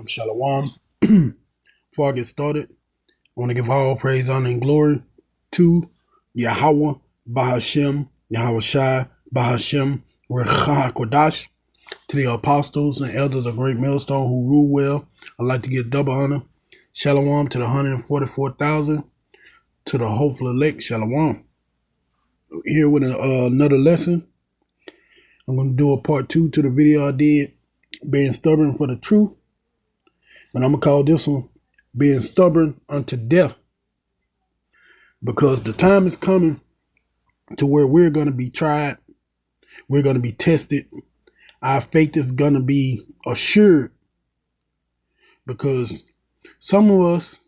Shalom. Before I get started, I want to give all praise, honor, and glory to Yahweh, Bahashem, Yahweh Shai, Bahashem, Rechah Kodash, to the apostles and elders of Great Millstone who rule well. I'd like to give double honor. Shalom to the 144,000, to the hopeful elect. Shalom. Here with another lesson. I'm going to do a part 2 to the video I did, being stubborn for the truth. And I'm going to call this one, being stubborn unto death. Because the time is coming to where we're going to be tried. We're going to be tested. Our faith is going to be assured. Because some of us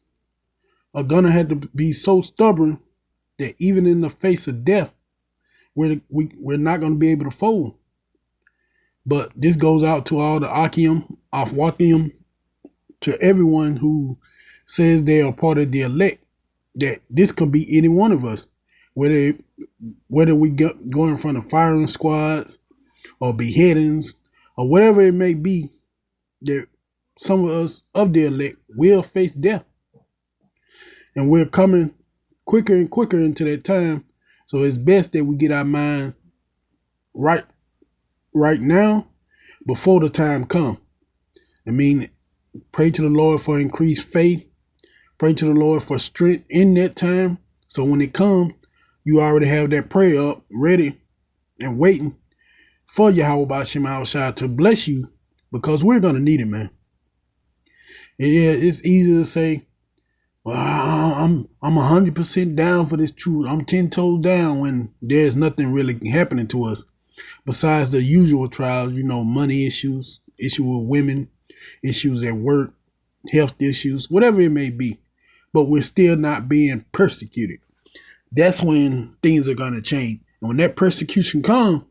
are going to have to be so stubborn that even in the face of death, we're not going to be able to fold. But this goes out to all the Akim, Afwakim, to everyone who says they are part of the elect, that this could be any one of us, whether we go in front of firing squads or beheadings or whatever it may be, that some of us of the elect will face death. And we're coming quicker and quicker into that time. So it's best that we get our mind right now before the time comes. I mean, pray to the Lord for increased faith. Pray to the Lord for strength in that time. So when it comes, you already have that prayer up, ready and waiting for Yahweh Ba'Shem Shai to bless you, because we're going to need it, man. Yeah, it's easy to say, well, I'm 100% down for this truth. I'm 10 toes down, when there's nothing really happening to us besides the usual trials, money issues, issue with women, issues at work, health issues, whatever it may be. But we're still not being persecuted. That's when things are going to change. And when that persecution comes,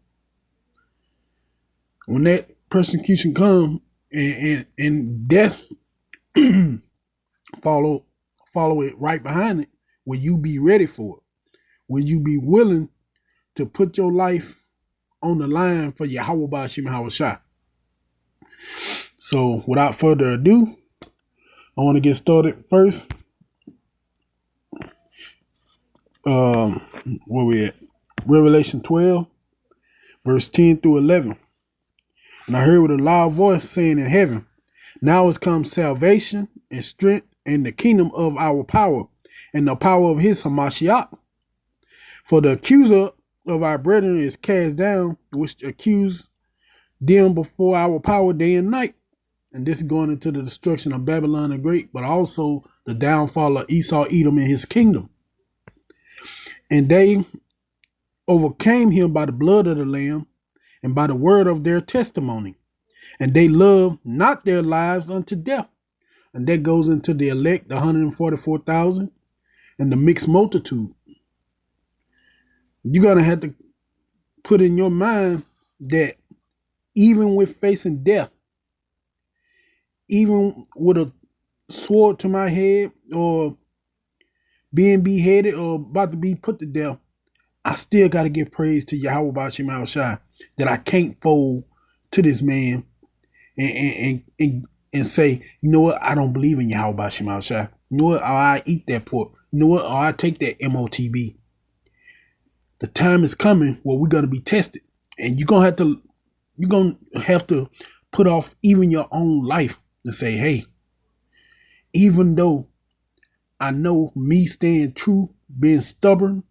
and death follow it right behind it, will you be ready for it? Will you be willing to put your life on the line for Yahweh Ba'Shem Shai? So without further ado, I want to get started first. Where we at? Revelation 12, verse 10 through 11. And I heard with a loud voice saying in heaven, now has come salvation and strength and the kingdom of our power and the power of his Hamashiach. For the accuser of our brethren is cast down, which accused them before our power day and night. And this is going into the destruction of Babylon the Great, but also the downfall of Esau, Edom, and his kingdom. And they overcame him by the blood of the Lamb and by the word of their testimony. And they loved not their lives unto death. And that goes into the elect, the 144,000, and the mixed multitude. You're going to have to put in your mind that even with facing death, even with a sword to my head or being beheaded or about to be put to death, I still got to give praise to Yahweh Ba'Shem Shai that I can't fold to this man and say, you know what, I don't believe in Yahweh Ba'Shem Shai. You know what, or I eat that pork. You know what, or I take that MOTB. The time is coming where we're going to be tested. And you're going to have to put off even your own life to say, hey, even though I know me staying true, being stubborn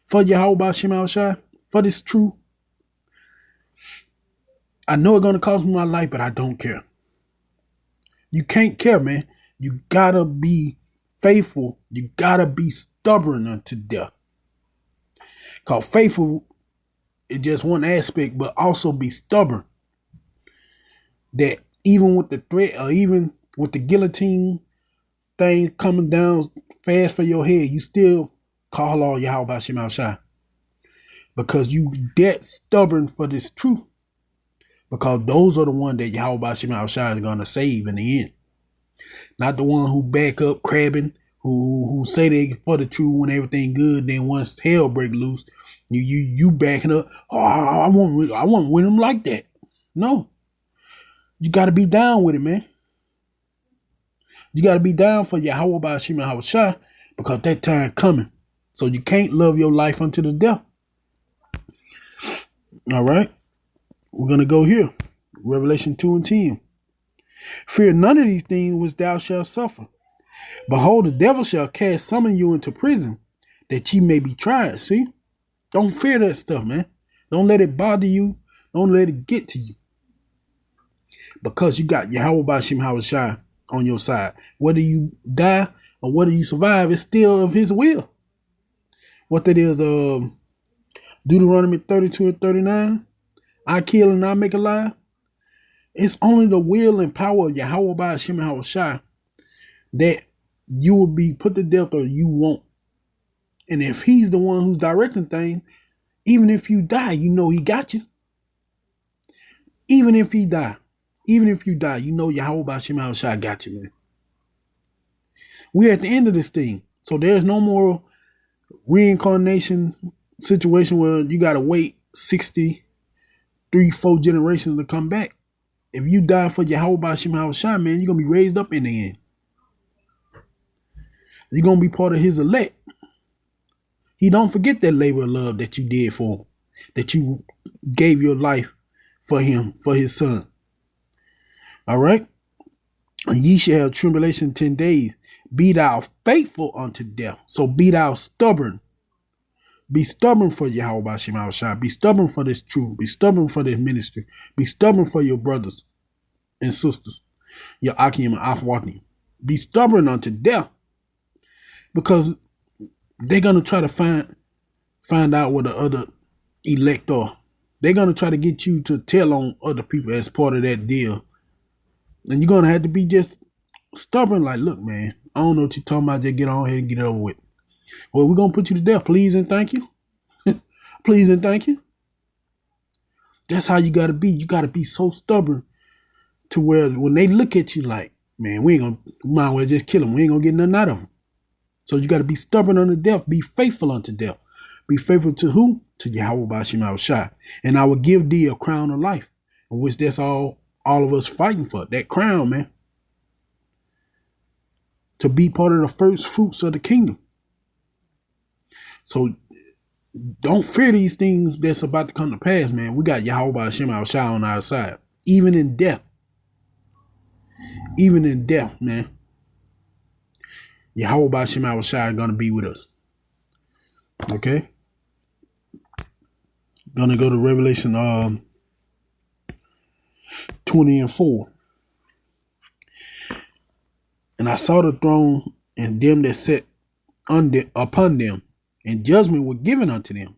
for Yahweh Ba'Shem Shai, for this truth, I know it's going to cost me my life, but I don't care. You can't care, man. You got to be faithful. You got to be stubborn unto death. Because faithful is just one aspect, but also be stubborn. That even with the threat or even with the guillotine thing coming down fast for your head, you still call all Yahweh Ba'Shem Shai. Because you that stubborn for this truth. Because those are the ones that Yahweh Ba'Shem Shai is going to save in the end. Not the one who back up crabbing, who say they for the truth when everything good, then once hell break loose, you backing up. Oh, I want to win them like that. No. You got to be down with it, man. You got to be down for Yahweh Bashim Yahushua because that time coming. So you can't love your life unto the death. All right. We're going to go here. Revelation 2 and 10. Fear none of these things which thou shalt suffer. Behold, the devil shall cast some of you into prison, that ye may be tried. See? Don't fear that stuff, man. Don't let it bother you. Don't let it get to you. Because you got Yahweh Bashim Yahushua on your side. Whether you die or whether you survive, it's still of his will. What that is, Deuteronomy 32 and 39. I kill and I make alive. It's only the will and power of Yahweh Bashim Yahushua that you will be put to death or you won't. And if he's the one who's directing things, even if you die, you know he got you. Even if you die, you know Yahweh Bashim Yahushua got you, man. We're at the end of this thing. So there's no more reincarnation situation where you got to wait 63-4 generations to come back. If you die for Yahweh Bashim Yahushua, man, you're going to be raised up in the end. You're going to be part of his elect. He don't forget that labor of love that you did for him, that you gave your life for him, for his son. All right? And ye shall have tribulation 10 days. Be thou faithful unto death. So be thou stubborn. Be stubborn for Yahweh Bashim Yahushua. Be stubborn for this truth. Be stubborn for this ministry. Be stubborn for your brothers and sisters, your Akim and Afwakim. Be stubborn unto death. Because they're going to try to find out what the other elect are. They're going to try to get you to tell on other people as part of that deal. And you're going to have to be just stubborn like, look, man, I don't know what you're talking about. Just get on ahead and get it over with. Well, we're going to put you to death. Please and thank you. Please and thank you. That's how you got to be. You got to be so stubborn to where when they look at you like, man, we might as well just kill them. We ain't going to get nothing out of them. So you got to be stubborn unto death. Be faithful unto death. Be faithful to who? To Yahweh Bashim Yahushua. And I will give thee a crown of life, in which that's all of us fighting for. That crown, man. To be part of the first fruits of the kingdom. So don't fear these things that's about to come to pass, man. We got Yahweh Bashim Yahushua on our side. Even in death. Even in death, man. Yahweh Bashim Yahushua is going to be with us. Okay? Going to go to Revelation 20 and 4. And I saw the throne and them that sat upon them, and judgment was given unto them.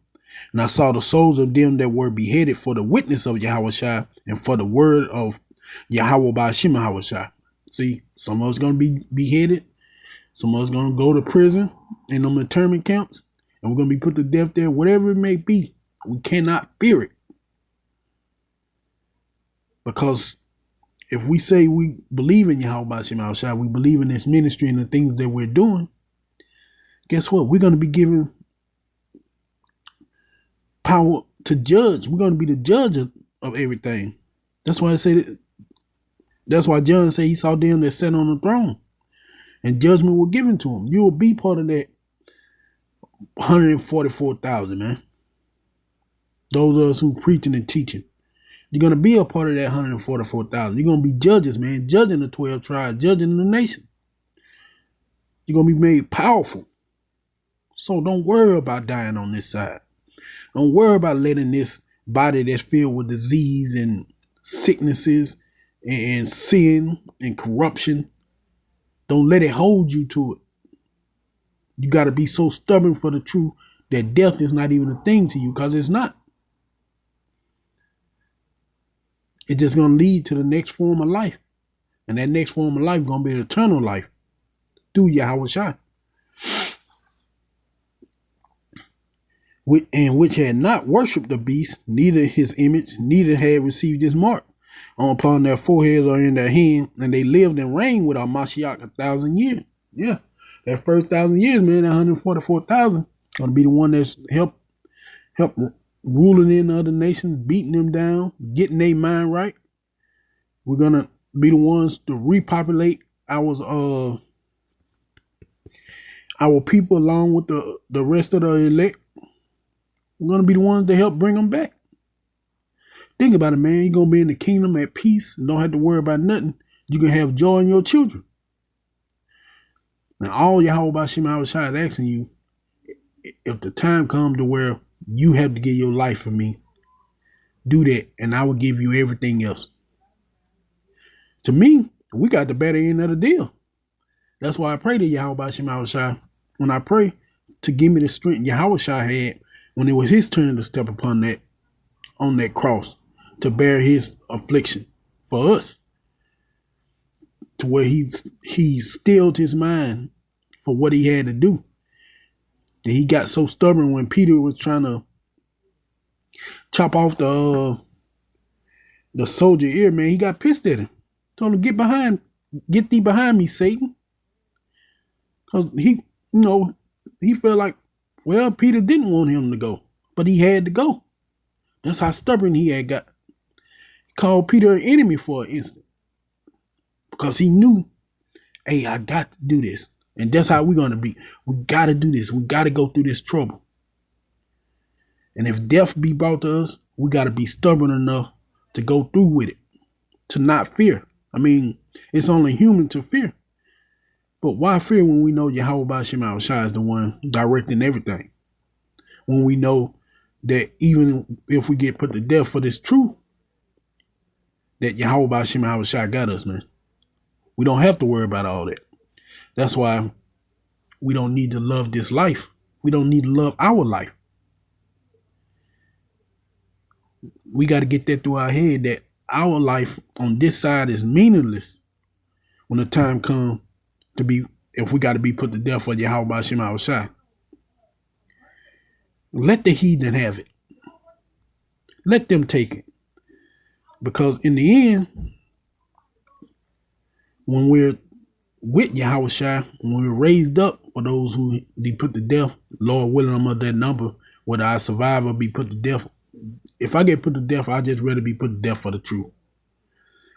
And I saw the souls of them that were beheaded for the witness of Yahushua and for the word of Yahweh Bashim Yahushua. See, some of us going to be beheaded. Some of us going to go to prison in them internment camps, and we're going to be put to death there, whatever it may be. We cannot fear it. Because if we say we believe in Yahweh Bashim Yahushua, we believe in this ministry and the things that we're doing, guess what? We're going to be given power to judge. We're going to be the judge of everything. That's why I say that. That's why John said he saw them that sat on the throne. And judgment was given to him. You will be part of that 144,000, man. Those of us who preaching and teaching. You're going to be a part of that 144,000. You're going to be judges, man. Judging the 12 tribes. Judging the nation. You're going to be made powerful. So don't worry about dying on this side. Don't worry about letting this body that's filled with disease and sicknesses and sin and corruption, don't let it hold you to it. You got to be so stubborn for the truth that death is not even a thing to you, because it's not. It's just going to lead to the next form of life. And that next form of life is going to be eternal life through Yahushua. And which had not worshipped the beast, neither his image, neither had received his mark upon their foreheads or in their hand, and they lived and reigned with our Mashiach 1,000 years. Yeah, that first 1,000 years, man, 144,000, going to be the one that's help ruling in the other nations, beating them down, getting their mind right. We're going to be the ones to repopulate our people, along with the rest of the elect, we're gonna be the ones to help bring them back. Think about it, man. You're gonna be in the kingdom at peace and don't have to worry about nothing. You can have joy in your children. Now, all Yahweh Bashim Yahushua is asking you, if the time comes to where you have to give your life for me, do that, and I will give you everything else. To me, we got the better end of the deal. That's why I pray to Yahweh Bashim Yahushua. When I pray to give me the strength Yahushua had when it was his turn to step upon that, on that cross, to bear his affliction for us, to where he stilled his mind for what he had to do. And he got so stubborn when Peter was trying to chop off the soldier ear, man. He got pissed at him. Told him, get thee behind me, Satan. Because he felt like, well, Peter didn't want him to go, but he had to go. That's how stubborn he had got. He called Peter an enemy for an instant. Because he knew, hey, I got to do this. And that's how we're going to be. We got to do this. We got to go through this trouble. And if death be brought to us, we got to be stubborn enough to go through with it, to not fear. I mean, it's only human to fear. But why fear when we know Yahweh Bashim Yahushua is the one directing everything? When we know that even if we get put to death for this truth, that Yahweh Bashim Yahushua got us, man. We don't have to worry about all that. That's why we don't need to love this life. We don't need to love our life. We got to get that through our head that our life on this side is meaningless when the time comes to be, if we got to be put to death for Yahweh Bashim Yahushua. Let the heathen have it. Let them take it. Because in the end, when we're with Yahushua, when we're raised up for those who be put to death, Lord willing, I'm of that number, whether I survive or be put to death. If I get put to death, I'd just rather be put to death for the truth.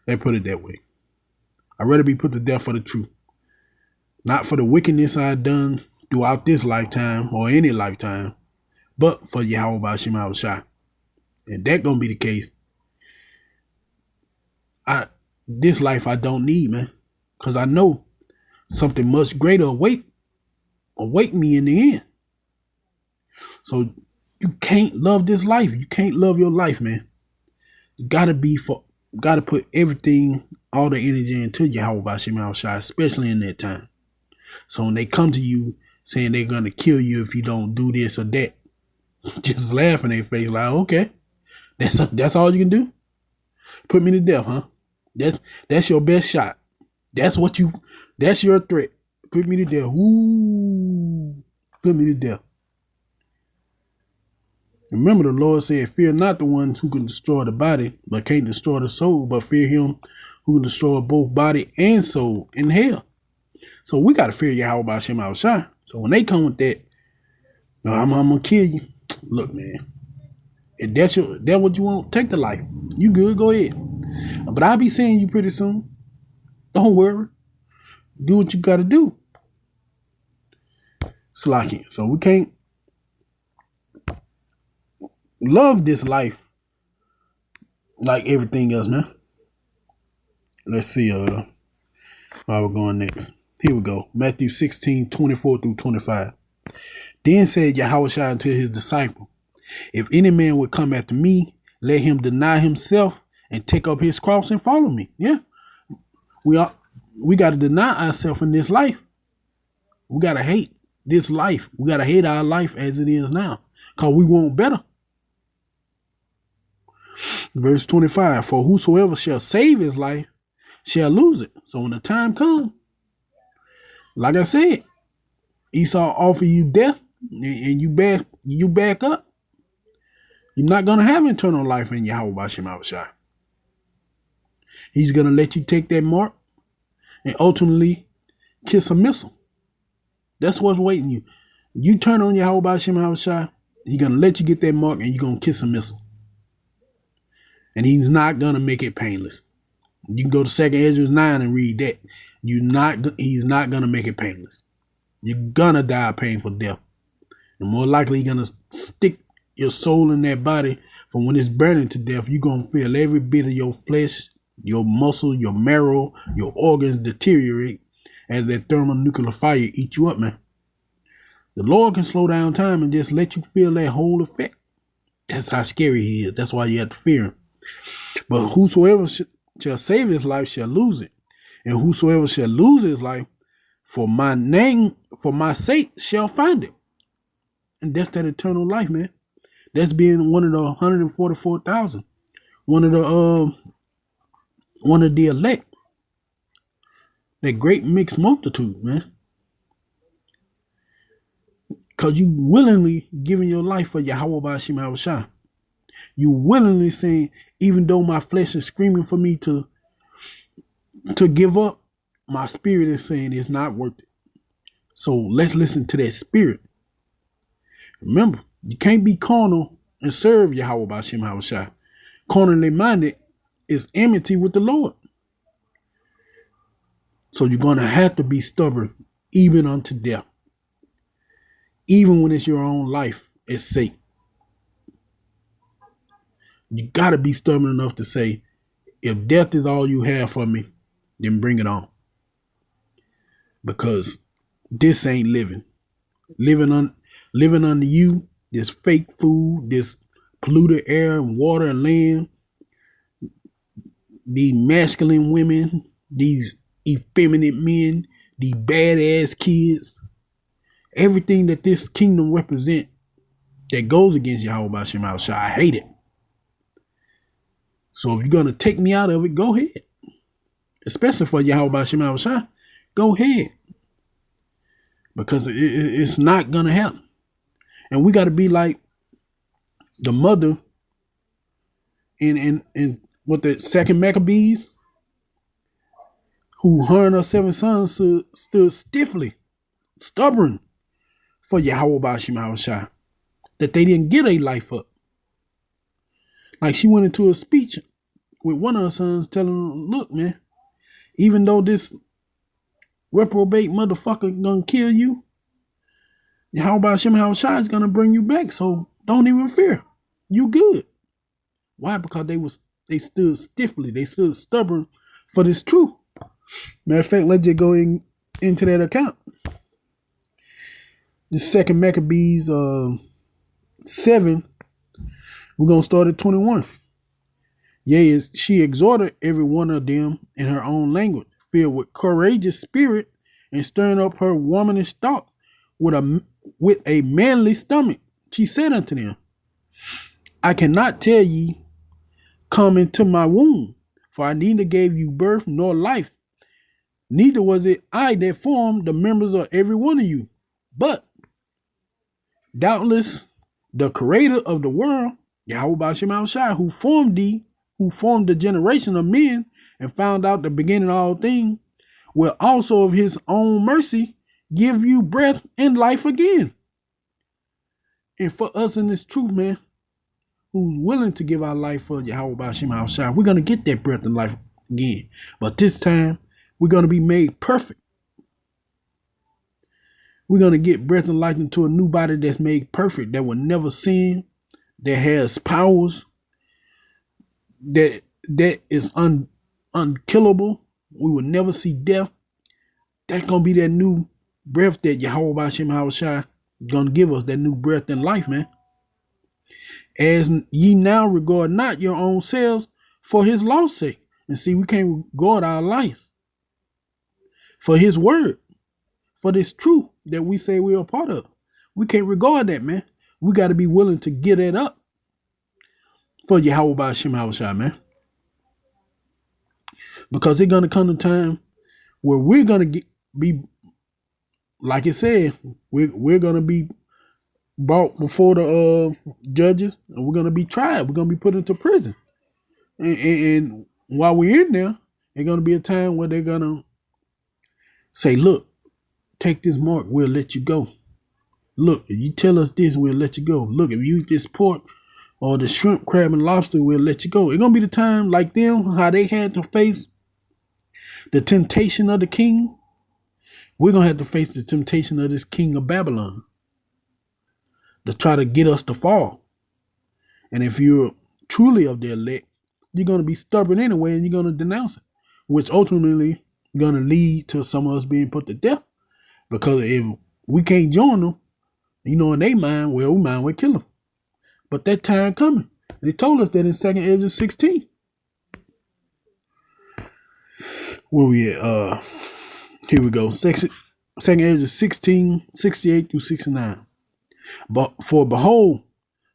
They put it that way. I'd rather be put to death for the truth. Not for the wickedness I've done throughout this lifetime or any lifetime, but for Yahweh Bashim Yahushua. And that gonna be the case. This life I don't need, man. Because I know something much greater await me in the end. So you can't love this life. You can't love your life, man. You gotta put everything, all the energy into Yahweh Bashim Yahushua, especially in that time. So when they come to you saying they're gonna kill you if you don't do this or that, just laugh in their face like, okay, that's all you can do? Put me to death, huh? That's your best shot. That's your threat. Put me to death. Ooh, put me to death. Remember, the Lord said, fear not the ones who can destroy the body, but can't destroy the soul, but fear him who can destroy both body and soul in hell. So we got to fear Yahweh Bashim Yahushua. So when they come with that, no, I'm going to kill you. Look, man, if that's what you want, take the life. You good, go ahead. But I'll be seeing you pretty soon. Don't worry. Do what you got to do. Slacking. So we can't love this life like everything else, man. Let's see where we're going next. Here we go. Matthew 16:24-25. Then said Yahushua unto his disciple, if any man would come after me, let him deny himself and take up his cross and follow me. Yeah. We got to deny ourselves in this life. We got to hate this life. We got to hate our life as it is now, because we want better. Verse 25, for whosoever shall save his life shall lose it. So when the time comes, like I said, Esau offer you death and you back up. You're not going to have eternal life in Yahweh Bashim Yahushua. He's going to let you take that mark and ultimately kiss a missile. That's what's waiting you. You turn on Yahweh Bashim Yahushua, he's going to let you get that mark and you're going to kiss a missile. And he's not going to make it painless. You can go to 2 Ezra 9 and read that. He's not gonna make it painless. You're gonna die a painful death. And more likely you're gonna stick your soul in that body. But when it's burning to death, you're gonna feel every bit of your flesh, your muscle, your marrow, your organs deteriorate as that thermonuclear fire eat you up, man. The Lord can slow down time and just let you feel that whole effect. That's how scary he is. That's why you have to fear him. But whosoever shall save his life shall lose it. And whosoever shall lose his life for my name, for my sake, shall find it. And that's that eternal life, man. That's being one of the 144,000. One of the elect. That great mixed multitude, man. Because you willingly giving your life for Yahweh Ba'ashim Yahushua. You willingly saying, even though my flesh is screaming for me to give up, my spirit is saying it's not worth it. So let's listen to that spirit. Remember, you can't be carnal and serve Yahweh Ba'ashim Yahushua. Carnally minded is enmity with the Lord. So you're going to have to be stubborn even unto death. Even when it's your own life at stake. You got to be stubborn enough to say, if death is all you have for me, then bring it on. Because this ain't living. Living under you, this fake food, this polluted air and water and land, these masculine women, these effeminate men, these badass kids, everything that this kingdom represent that goes against Yahweh Ba'ashim Yahushua, I hate it. So if you're going to take me out of it, go ahead. Especially for Yahweh Ba'ashim Yahushua, go ahead. Because it's not going to happen. And we got to be like the mother in what the second Maccabees, who her and her 7 sons stood stiffly, stubborn for Yahweh Ba'ashim Yahushua, that they didn't get a life up. Like she went into a speech with one of her sons telling him, look, man, even though this reprobate motherfucker gonna kill you, Yahweh Ba'ashim Yahushua is gonna bring you back, so don't even fear. You good. Why? Because they stood stiffly, they stood stubborn for this truth. Matter of fact, let's just go into that account. The second Maccabees 7, we're going to start at 21. Yea, she exhorted every one of them in her own language, filled with courageous spirit, and stirring up her womanish thought with a manly stomach. She said unto them, I cannot tell ye, come into my womb, for I neither gave you birth nor life, neither was it I that formed the members of every one of you, but doubtless the creator of the world, Yahweh Ba'ashim Yahushua, who formed thee, who formed the generation of men and found out the beginning of all things, will also of his own mercy give you breath and life again. And for us in this truth, man, who's willing to give our life for Yahweh Ba'ashim Yahushua, we're going to get that breath and life again. But this time, we're going to be made perfect. We're going to get breath and life into a new body that's made perfect, that will never sin, that has powers, that is unkillable. We will never see death. That's going to be that new breath that Yahweh Ba'ashim Yahushua going to give us, that new breath and life, man. As ye now regard not your own selves for his law's sake. And see, we can't regard our life for his word, for this truth that we say we're a part of. We can't regard that, man. We got to be willing to get it up for Yahweh Ba'ashim Yahushua, man. Because it's going to come a time where we're going to be, like it said, we're going to be brought before the judges, and we're going to be tried. We're going to be put into prison. And while we're in there, there's going to be a time where they're going to say, look, take this mark, we'll let you go. Look, if you tell us this, we'll let you go. Look, if you eat this pork or the shrimp, crab, and lobster, we'll let you go. It's going to be the time like them, how they had to face The temptation of the king, we're going to have to face the temptation of this king of Babylon to try to get us to fall. And if you're truly of the elect, you're going to be stubborn anyway and you're going to denounce it, which ultimately going to lead to some of us being put to death. Because if we can't join them, in their mind, well, we might well kill them. But that time coming. They told us that in 2nd Ezra 16. Where we at? Here we go. 2nd Ezra 16, 68 through 69. But for behold,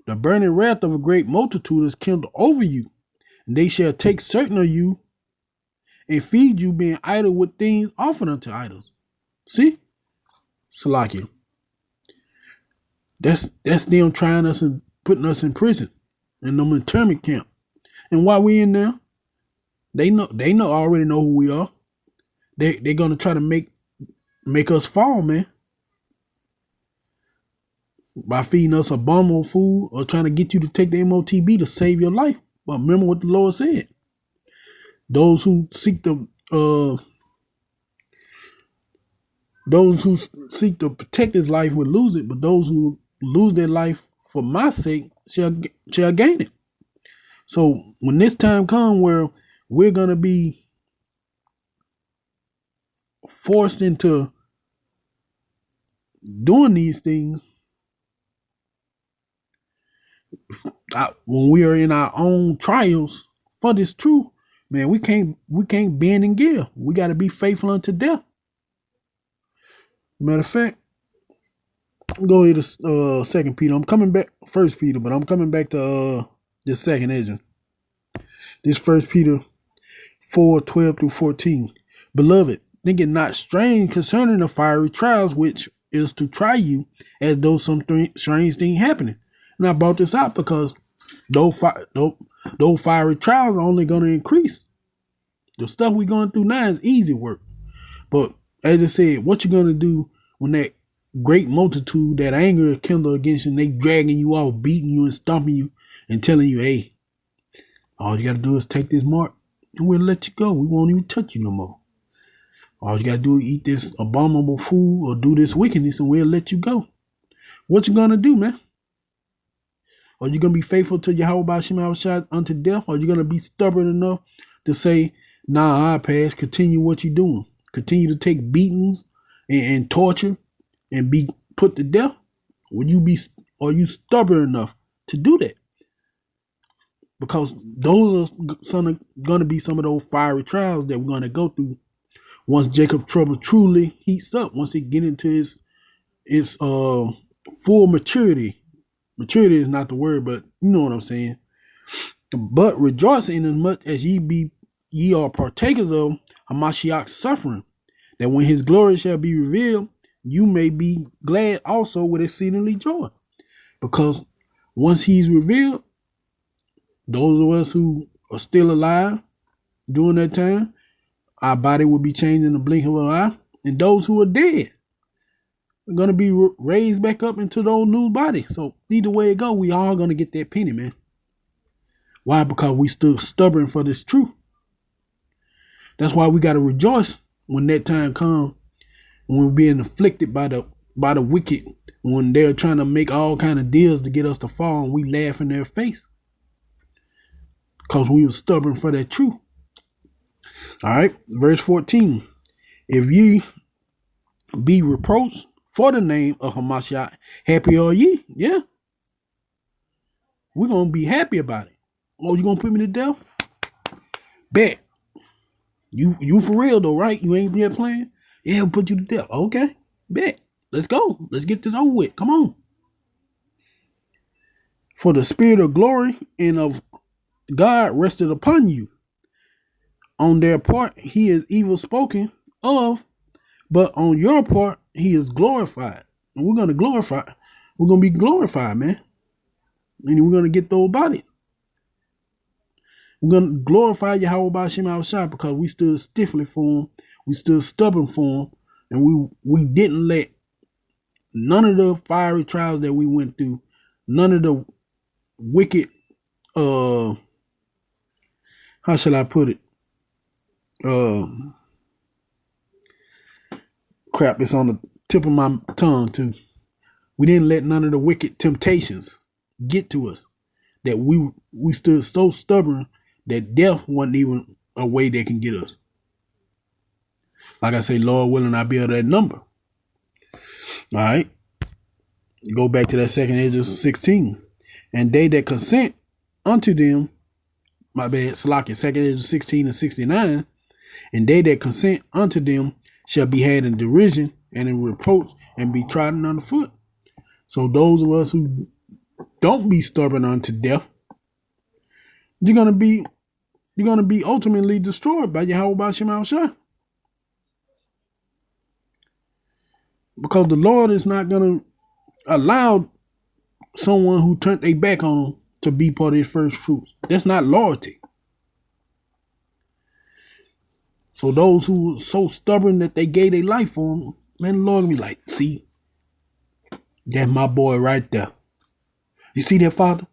the burning wrath of a great multitude is kindled over you, and they shall take certain of you and feed you, being idle with things offered unto idols. See? Salakia. That's them trying us and putting us in prison, in them internment camp. And while we in there, they already know who we are. They're gonna try to make us fall, man. By feeding us abominable food or trying to get you to take the MOTB to save your life. But remember what the Lord said. Those who seek to protect his life will lose it, but those who lose their life for my sake shall gain it. So when this time comes where we're gonna be forced into doing these things, when we are in our own trials for this truth, man, we can't bend and give. We got to be faithful unto death. Matter of fact, go into 2nd Peter. I'm coming back 1st Peter, but I'm coming back to this 2nd Ezra. This 1st Peter 4:12 through 14. Beloved, think it not strange concerning the fiery trials which is to try you, as though some strange thing happening. And I brought this out because those fiery trials are only going to increase. The stuff we're going through now is easy work. But as I said, what you going to do when that great multitude, that anger kindled against you, and they dragging you off, beating you and stomping you and telling you, hey, all you got to do is take this mark and we'll let you go. We won't even touch you no more. All you got to do is eat this abominable food or do this wickedness and we'll let you go. What you going to do, man? Are you going to be faithful to Yahweh B'Shem Shai unto death? Or are you going to be stubborn enough to say, nah, I pass, continue what you're doing? Continue to take beatings and torture and be put to death? Are you stubborn enough to do that? Because those are going to be some of those fiery trials that we're going to go through once Jacob's trouble truly heats up, once he get into his full maturity. Maturity is not the word, but you know what I'm saying. But rejoice in as much as ye are partakers of Hamashiach's suffering, that when his glory shall be revealed, you may be glad also with exceedingly joy. Because once he's revealed, those of us who are still alive during that time, our body will be changed in the blink of an eye. And those who are dead are going to be raised back up into those new bodies. So either way it go, we all going to get that penny, man. Why? Because we stood stubborn for this truth. That's why we got to rejoice when that time comes, when we're being afflicted by the wicked, when they're trying to make all kind of deals to get us to fall, and we laugh in their face because we were stubborn for that truth. All right, verse 14. If ye be reproached for the name of Hamashiach, happy are ye? Yeah. We're going to be happy about it. Oh, you going to put me to death? Bet. You for real though, right? You ain't yet playing? Yeah, we'll put you to death. Okay, bet. Let's go. Let's get this over with. Come on. For the spirit of glory and of God rested upon you. On their part, he is evil spoken of, but on your part, he is glorified. And we're going to glorify. We're going to be glorified, man. And we're going to get those bodies. We're going to glorify Yahweh B'Shem Shai because we stood stiffly for him. We stood stubborn for him. And we didn't let none of the fiery trials that we went through, none of the wicked, how shall I put it? Crap, it's on the tip of my tongue too. We didn't let none of the wicked temptations get to us. That we stood so stubborn that death wasn't even a way that can get us. Like I say, Lord willing, I'll be of that number. All right. Go back to that second Ezra 16. And they that consent unto them, my bad, Salakia, second Ezra 16 and 69, and they that consent unto them shall be had in derision and in reproach and be trodden underfoot. So those of us who don't be stubborn unto death, you're gonna be ultimately destroyed by Yahweh B'Shem Shai. Because the Lord is not gonna allow someone who turned their back on him to be part of his first fruits. That's not loyalty. So those who were so stubborn that they gave their life for him, man, the Lord will be like, see, that's my boy right there. You see that, Father?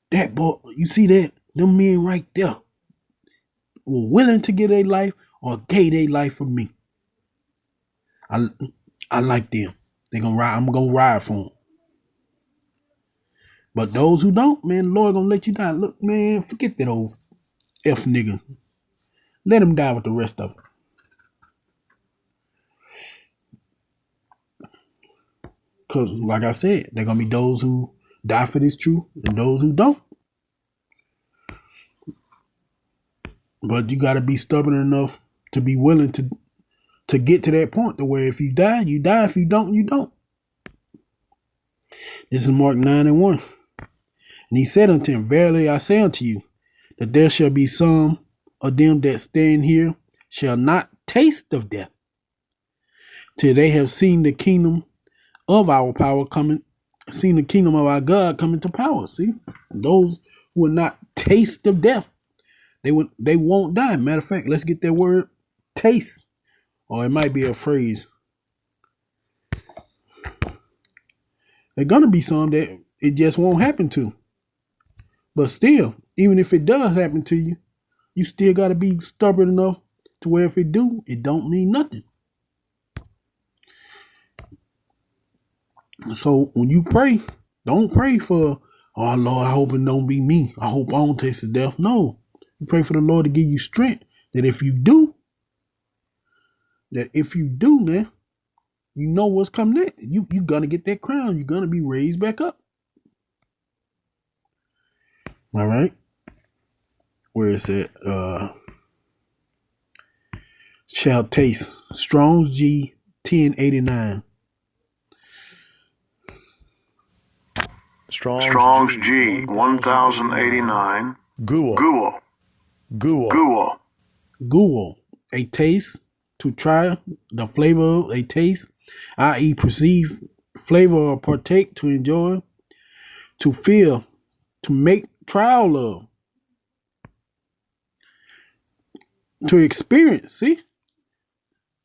That boy, you see that? Them men right there were willing to give their life or gave their life for me. I like them. They gonna ride. I'm gonna ride for them. But those who don't, man, the Lord gonna let you die. Look, man, forget that old F nigga. Let him die with the rest of them. Because, like I said, there gonna be those who die for this truth and those who don't. But you gotta be stubborn enough to be willing to get to that point to where if you die, you die. If you don't, you don't. This is Mark 9 and 1. And he said unto him, verily I say unto you, that there shall be some of them that stand here shall not taste of death till they have seen the kingdom of our power coming, seen the kingdom of our God coming to power. See, those who will not taste of death, they won't die. Matter of fact, let's get that word taste. Or it might be a phrase. There's gonna be some that it just won't happen to. But still, even if it does happen to you, you still gotta be stubborn enough to where if it do, it don't mean nothing. So when you pray, don't pray for, oh Lord, I hope it don't be me. I hope I don't taste the death. No. You pray for the Lord to give you strength. That if you do, man, you know what's coming next. You're gonna get that crown. You're gonna be raised back up. All right. Where is it? Shall taste. Strong's G 1089. Strong's G 1089. Guo. A taste, to try the flavor of a taste, i.e. perceive flavor or partake, to enjoy, to feel, to make trial of, to experience. See,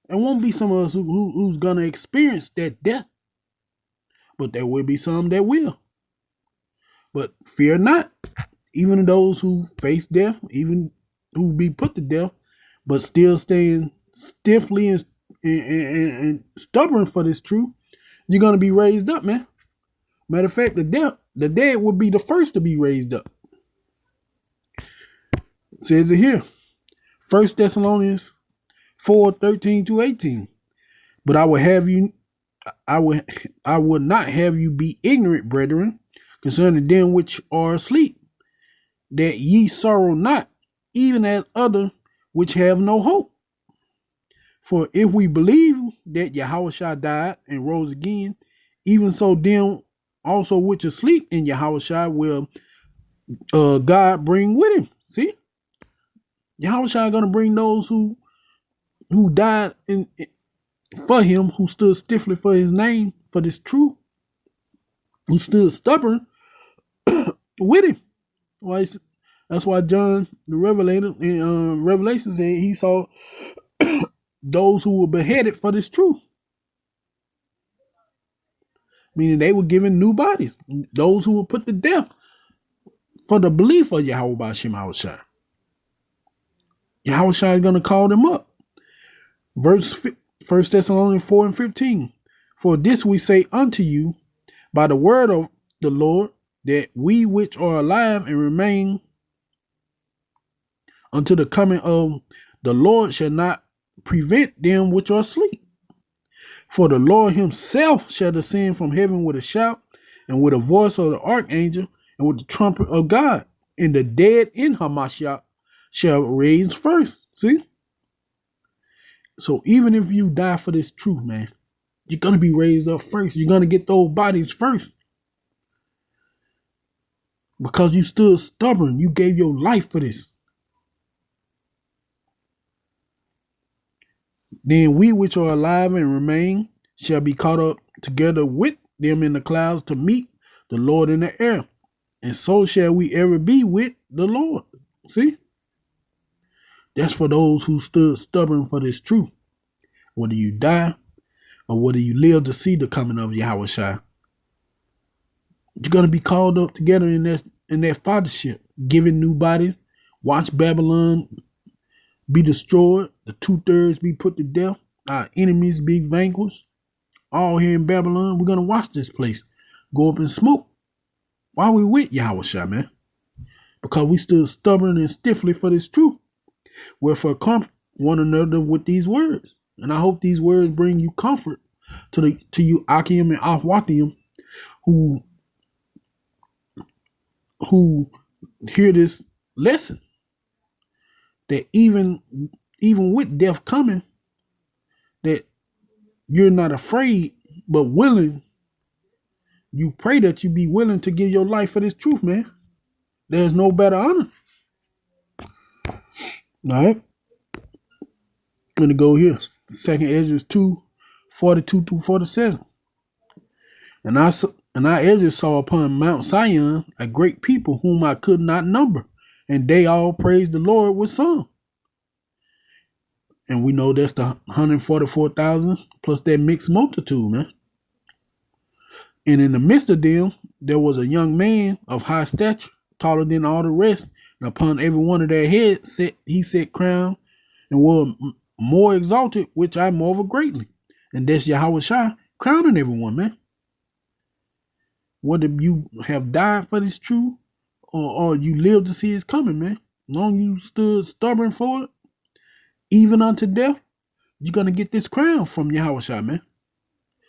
there won't be some of us who's gonna experience that death, but there will be some that will. But fear not, even those who face death, even who be put to death, but still staying stiffly and stubborn for this truth, you're gonna be raised up, man. Matter of fact, the dead will be the first to be raised up. It says it here. 1 Thessalonians 4:13-18. But I would not have you be ignorant, brethren, concerning them which are asleep, that ye sorrow not, even as other which have no hope. For if we believe that Yahushua died and rose again, even so them also which are asleep in Yahushua will God bring with him. See? Yahushua going to bring those who died for him, who stood stiffly for his name, for this truth, who stood stubborn with him. That's why John the Revelator in Revelation said he saw those who were beheaded for this truth. Meaning they were given new bodies. Those who were put to death for the belief of Yahweh B'Shem Yahushua is going to call them up. Verse 1 Thessalonians 4 and 15. For this we say unto you by the word of the Lord, that we which are alive and remain unto the coming of the Lord shall not prevent them which are asleep. For the Lord himself shall descend from heaven with a shout, and with a voice of the archangel, and with the trumpet of God, and the dead in Hamashiach shall raise first. See? So even if you die for this truth, man, you're going to be raised up first. You're going to get those bodies first. Because you stood stubborn. You gave your life for this. Then we which are alive and remain shall be caught up together with them in the clouds to meet the Lord in the air. And so shall we ever be with the Lord. See? That's for those who stood stubborn for this truth. Whether you die or whether you live to see the coming of Yahweh Shai, you're going to be called up together in that fathership, given new bodies, watch Babylon be destroyed, the 2/3 be put to death, our enemies be vanquished, all here in Babylon. We're going to watch this place go up in smoke. Why we with Yahweh Shai, man? Because we stood stubborn and stiffly for this truth. Wherefore comfort one another with these words. And I hope these words bring you comfort to you Akim and Afwatium who hear this lesson. That even with death coming, that you're not afraid but willing. You pray that you be willing to give your life for this truth, man. There's no better honor. All right. I'm going to go here. 2nd Ezra 2, 42 through 47. And I Ezra saw upon Mount Zion a great people whom I could not number, and they all praised the Lord with song. And we know that's the 144,000 plus that mixed multitude, man. And in the midst of them, there was a young man of high stature, taller than all the rest, and upon every one of their heads he set crown, and was more exalted, which I marvel greatly. And that's Yahweh Shai crowning everyone, man. Whether you have died for this truth or you live to see his coming, man. As long as you stood stubborn for it, even unto death, you're going to get this crown from Yahweh Shai, man.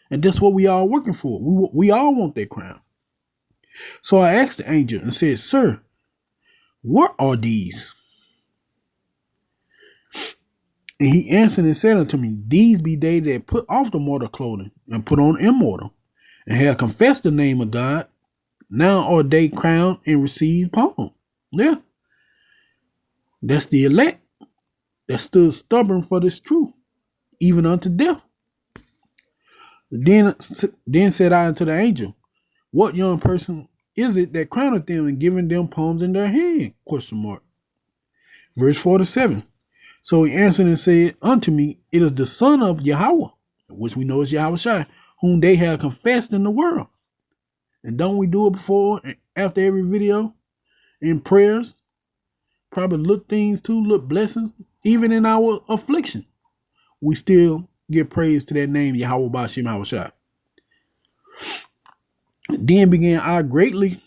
And that's what we all working for. We all want that crown. So I asked the angel and said, Sir, what are these? And he answered and said unto me, These be they that put off the mortal clothing and put on immortal, and have confessed the name of God. Now are they crowned and received palm. Yeah. That's the elect that stood stubborn for this truth, even unto death. Then said I unto the angel, What young person is it that crowneth them and giving them palms in their hand? Question mark. Verse 47. So he answered and said unto me, It is the son of Yahweh, which we know is Yahweh Shai, whom they have confessed in the world. And don't we do it before and after every video in prayers? Probably look things too, look blessings. Even in our affliction, we still give praise to that name, Yahweh Bashim Yahweh Shai. Then began I greatly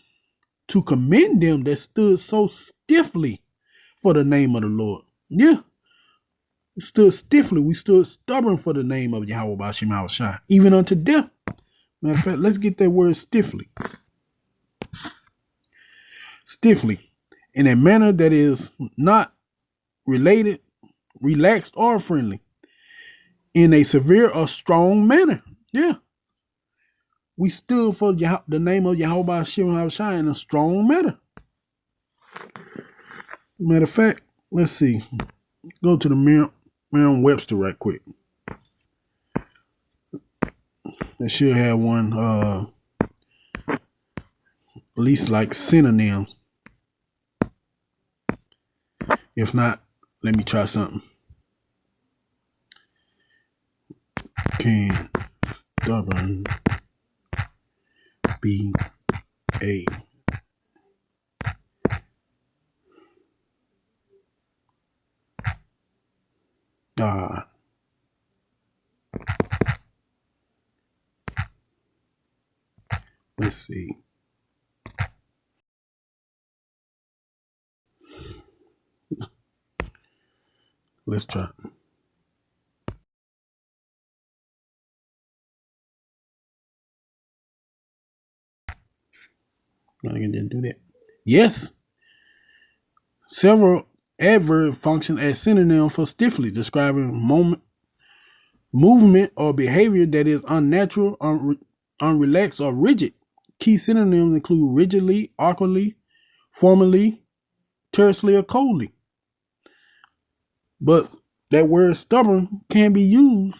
to commend them that stood so stiffly for the name of the Lord. Yeah. We stood stiffly. We stood stubborn for the name of Yahweh Bashim Yahweh Shai, even unto death. Matter of fact, let's get that word stiffly. Stiffly. In a manner that is not related, relaxed, or friendly. In a severe or strong manner. Yeah. We stood for the name of Yahweh Bashim Yahweh Shai in a strong manner. Matter of fact, let's see. Go to the Merriam-Webster right quick. They should have one, at least like synonyms. If not, let me try something. Can stubborn be a God? Let's see. Let's try. I can do that. Yes. Several adverbs function as synonyms for stiffly, describing movement or behavior that is unnatural, unrelaxed, or rigid. Key synonyms include rigidly, awkwardly, formally, tersely, or coldly. But that word stubborn can be used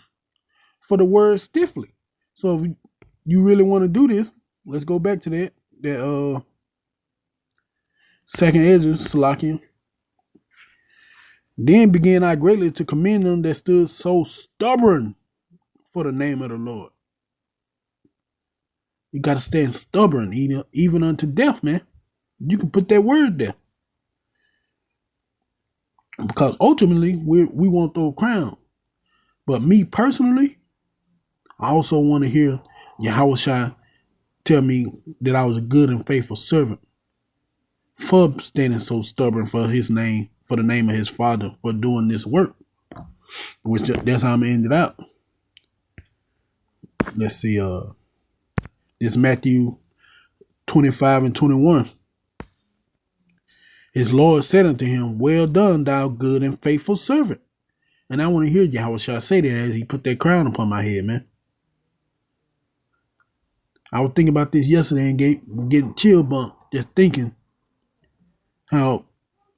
for the word stiffly. So if you really want to do this, let's go back to that second Ezra, Salakia. Then began I greatly to commend them that stood so stubborn for the name of the Lord. You got to stand stubborn, even unto death, man. You can put that word there. Because ultimately, we want those crowns. But me personally, I also want to hear Yahushua tell me that I was a good and faithful servant for standing so stubborn for his name, for the name of his father, for doing this work. Which that's how I'm ended out. Let's see, it's Matthew 25 and 21. His Lord said unto him, well done, thou good and faithful servant. And I want to hear Yahushua say that as he put that crown upon my head, man. I was thinking about this yesterday and getting chill bump, just thinking how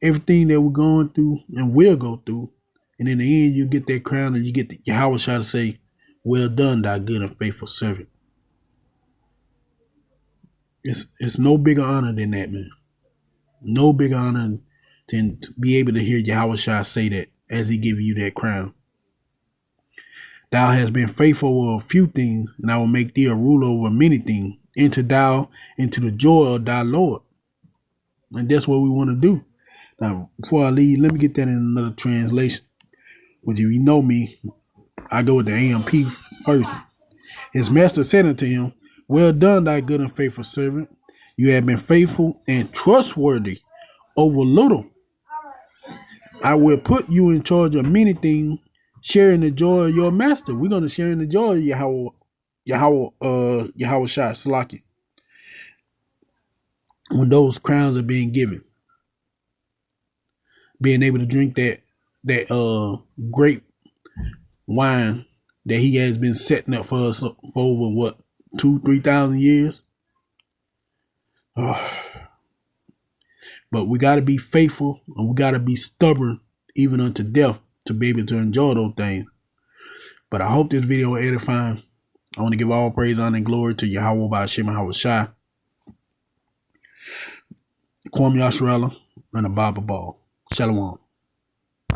everything that we're going through and will go through, and in the end you get that crown and you get the Yahushua to say, well done, thou good and faithful servant. It's no bigger honor than that, man. No bigger honor than to be able to hear Yahushua say that as he give you that crown. Thou hast been faithful over a few things, and I will make thee a ruler over many things. Enter thou into the joy of thy Lord. And that's what we want to do. Now, before I leave, let me get that in another translation. Which, if you know me, I go with the AMP first. His master said unto him, well done, thy good and faithful servant. You have been faithful and trustworthy over little. I will put you in charge of many things, sharing the joy of your master. We're going to share in the joy of Yahushua Salaki. When those crowns are being given. Being able to drink that grape wine that he has been setting up for us for over 2,000-3,000 years. But we got to be faithful and we got to be stubborn even unto death to be able to enjoy those things. But I hope this video is edifying. I want to give all praise, honor, and glory to Yahweh by Hashem and Yahushua, Kwame Yasharallah, and the Bible Ball. Shalom.